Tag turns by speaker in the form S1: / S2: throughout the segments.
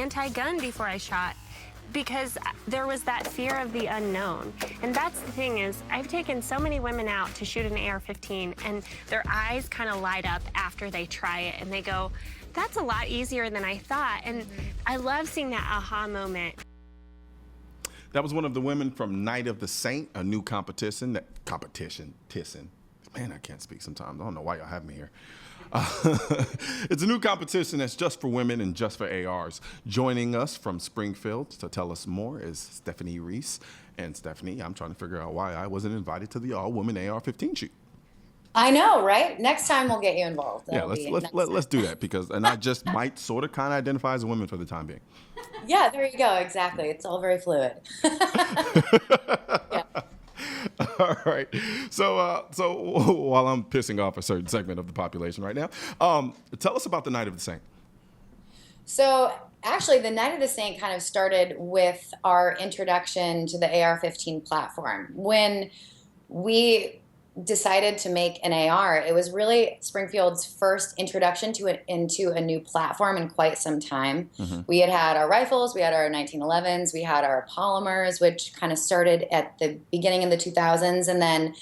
S1: anti-gun before I shot, because there was that fear of the unknown. And that's the thing is, I've taken so many women out to shoot an AR-15, and their eyes kind of light up after they try it, and they go, that's a lot easier than I thought. And I love seeing that aha moment.
S2: That was one of the women from Night of the Saint, a new competition. Man, I can't speak sometimes. I don't know why y'all have me here. It's a new competition that's just for women and just for ARs. Joining us from Springfield to tell us more is Stephanie Reese. And Stephanie, I'm trying to figure out why I wasn't invited to the all-women AR-15 shoot.
S3: I know, right? Next time we'll get you involved.
S2: Yeah, let's do that, because and I just might sort of kind of identify as a woman for the time being.
S3: Yeah, there you go. Exactly. It's all very fluid. Yeah.
S2: All right. So while I'm pissing off a certain segment of the population right now, tell us about the Night of the Saint.
S3: So actually, the Night of the Saint kind of started with our introduction to the AR-15 platform. When we decided to make an AR, it was really Springfield's first introduction into a new platform in quite some time. Mm-hmm. We had our rifles, we had our 1911s, we had our polymers, which kind of started at the beginning of the 2000s, and then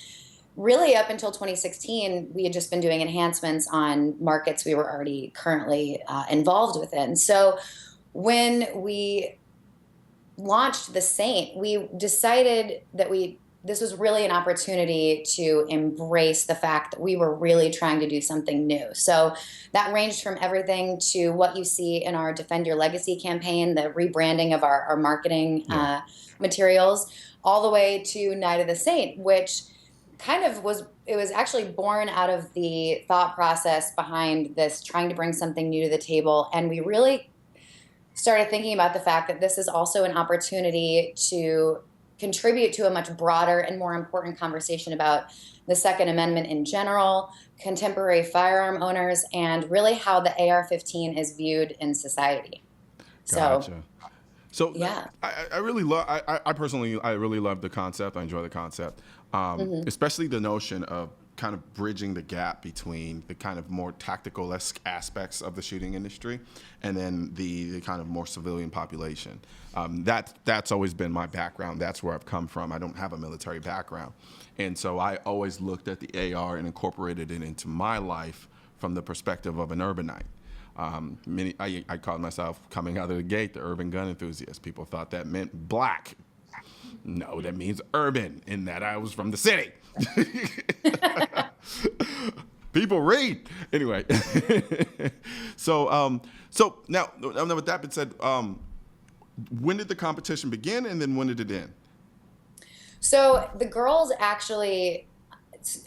S3: really up until 2016, we had just been doing enhancements on markets we were already currently involved within. So when we launched the Saint, we decided that this was really an opportunity to embrace the fact that we were really trying to do something new. So that ranged from everything to what you see in our Defend Your Legacy campaign, the rebranding of our marketing materials, all the way to Night of the Saint, which kind of was actually born out of the thought process behind this, trying to bring something new to the table. And we really started thinking about the fact that this is also an opportunity to contribute to a much broader and more important conversation about the Second Amendment in general, contemporary firearm owners, and really how the AR-15 is viewed in society.
S2: Gotcha. So
S3: yeah,
S2: I really love. I personally really love the concept. I enjoy the concept, especially the notion of kind of bridging the gap between the kind of more tactical-esque aspects of the shooting industry and then the kind of more civilian population. That's always been my background. That's where I've come from. I don't have a military background. And so I always looked at the AR and incorporated it into my life from the perspective of an urbanite. I called myself, coming out of the gate, the urban gun enthusiast. People thought that meant black. No, that means urban, in that I was from the city. People read. Anyway, so now with that being said, when did the competition begin, and then when did it end?
S3: So the girls actually,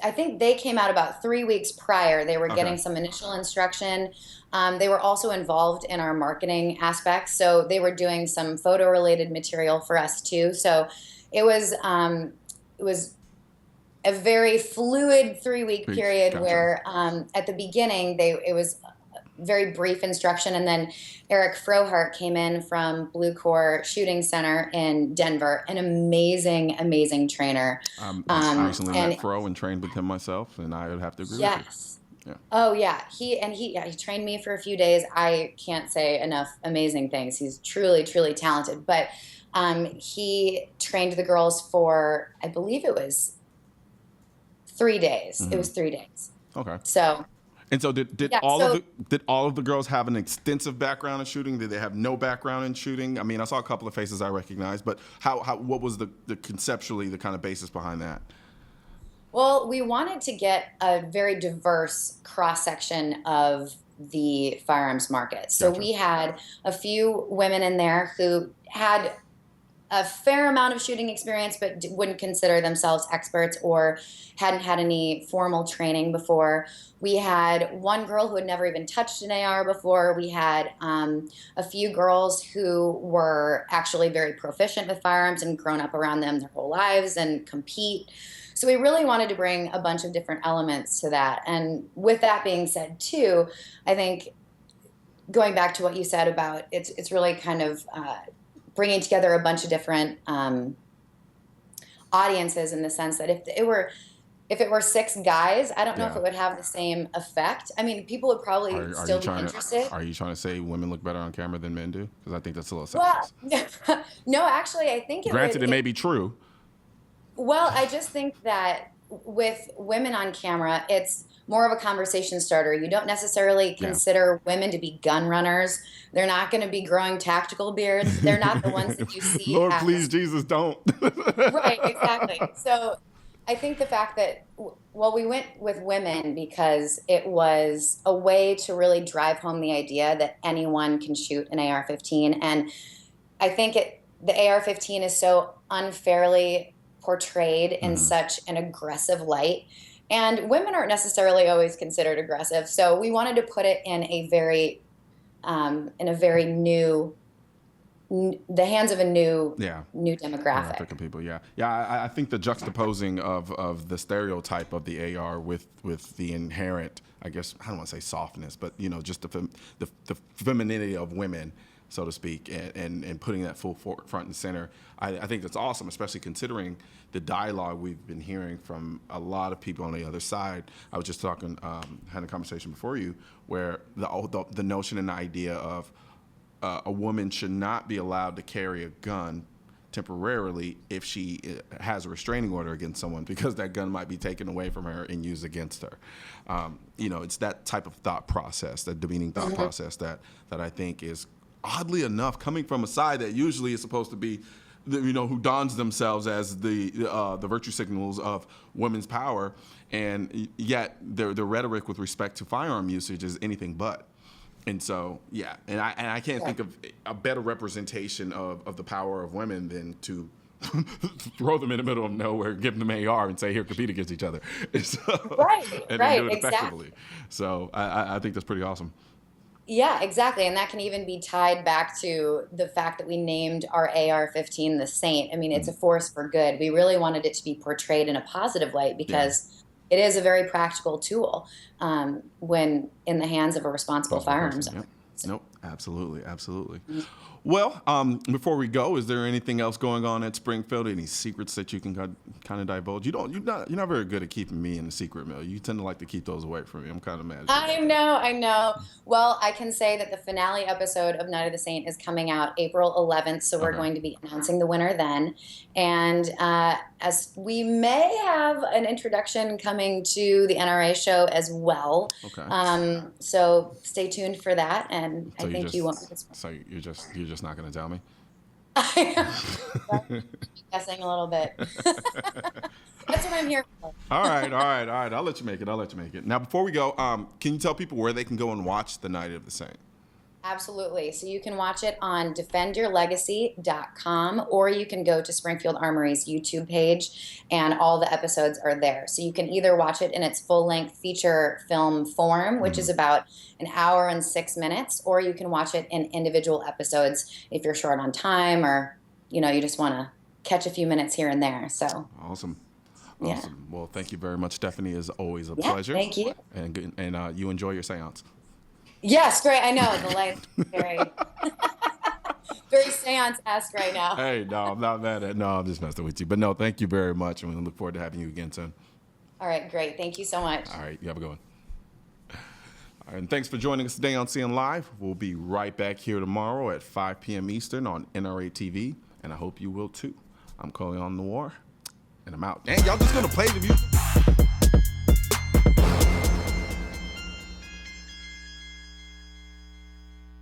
S3: I think they came out about 3 weeks prior. They were getting some initial instruction. They were also involved in our marketing aspects, so they were doing some photo-related material for us too. So it was a very fluid 3-week period. Gotcha. Where at the beginning it was very brief instruction, and then Eric Frohart came in from Blue Corps Shooting Center in Denver, an amazing trainer.
S2: I recently met Fro and trained with him myself, and I would have to agree with you.
S3: Yes. Yeah. Oh yeah, he trained me for a few days. I can't say enough amazing things. He's truly talented. But he trained the girls for, I believe it was 3 days. Mm-hmm. It was 3 days.
S2: Okay.
S3: So.
S2: And so did all of the girls have an extensive background in shooting? Did they have no background in shooting? I mean, I saw a couple of faces I recognized, but what was the conceptually the kind of basis behind that?
S3: Well, we wanted to get a very diverse cross-section of the firearms market. So we had a few women in there who had a fair amount of shooting experience but wouldn't consider themselves experts or hadn't had any formal training before. We had one girl who had never even touched an AR before. We had a few girls who were actually very proficient with firearms and grown up around them their whole lives and compete. So we really wanted to bring a bunch of different elements to that. And with that being said, too, I think going back to what you said about it's really kind of bringing together a bunch of different audiences, in the sense that if it were if it were 6 guys, I don't know if
S2: Yeah.
S3: it would have the same effect. I mean, people would probably
S2: Are
S3: still
S2: you
S3: be
S2: trying
S3: interested.
S2: to, are you trying to say women look better on camera than men do? Because I think that's a little
S3: Well,
S2: sexist.
S3: no, actually, I think it
S2: Granted,
S3: would.
S2: it may be true.
S3: Well, I just think that with women on camera, it's more of a conversation starter. You don't necessarily
S2: Yeah.
S3: consider women to be gun runners. They're not going to be growing tactical beards. They're not the ones that you see
S2: Lord,
S3: at
S2: please, Jesus, don't.
S3: right, exactly. So I think the fact that, well, we went with women because it was a way to really drive home the idea that anyone can shoot an AR-15. And I think the AR-15 is so unfairly portrayed in such an aggressive light. And women aren't necessarily always considered aggressive. So we wanted to put it in a very new, the hands of a new demographic.
S2: African people, yeah. I think the juxtaposing of the stereotype of the AR with the inherent, I guess, I don't want to say softness, but just the femininity of women, so to speak, and putting that full front and center. I think that's awesome, especially considering the dialogue we've been hearing from a lot of people on the other side. I was just talking, had a conversation before you, where the notion and the idea of a woman should not be allowed to carry a gun temporarily if she has a restraining order against someone, because that gun might be taken away from her and used against her. It's that type of thought process, that demeaning thought process that I think is, oddly enough, coming from a side that usually is supposed to be, who dons themselves as the virtue signals of women's power, and yet their rhetoric with respect to firearm usage is anything but. And so, yeah, and I can't think of a better representation of the power of women than to throw them in the middle of nowhere, give them an AR, and say, "Here, compete against each other." And do it effectively. So I think that's pretty awesome.
S3: Yeah, exactly. And that can even be tied back to the fact that we named our AR-15 the Saint. I mean, it's a force for good. We really wanted it to be portrayed in a positive light because it is a very practical tool when in the hands of a responsible firearms owner.
S2: Yep. Nope, absolutely. Well, before we go, is there anything else going on at Springfield? Any secrets that you can kind of divulge? You're not very good at keeping me in the secret mail. You tend to like to keep those away from me. I'm kind of mad at you.
S3: I know. Well, I can say that the finale episode of Night of the Saint is coming out April 11th, so we're going to be announcing the winner then. And as we may have an introduction coming to the NRA show as well.
S2: Okay.
S3: So stay tuned for that, and
S2: So
S3: I think you won't.
S2: So you're just not going to tell me?
S3: Guessing a little bit. That's what I'm here for.
S2: All right. I'll let you make it. Now, before we go, can you tell people where they can go and watch The Night of the Saint?
S3: Absolutely. So you can watch it on defendyourlegacy.com, or you can go to Springfield Armory's YouTube page, and all the episodes are there. So you can either watch it in its full-length feature film form, which is about an hour and 6 minutes, or you can watch it in individual episodes if you're short on time, or you just want to catch a few minutes here and there. So
S2: awesome.
S3: Yeah.
S2: Well, thank you very much, Stephanie. It's always a pleasure.
S3: Thank you.
S2: And you enjoy your seance.
S3: Yes, great. I know the light very very seance-esque right now.
S2: Hey, no, I'm not mad at. No, I'm just messing with you. But no, thank you very much, and we look forward to having you again soon.
S3: All right, great. Thank you so much.
S2: All right, you have a good one. All right, and thanks for joining us today on CN Live. We'll be right back here tomorrow at 5 p.m. Eastern on NRATV, and I hope you will too. I'm Colion Noir, and I'm out. Dang, y'all just gonna play the music.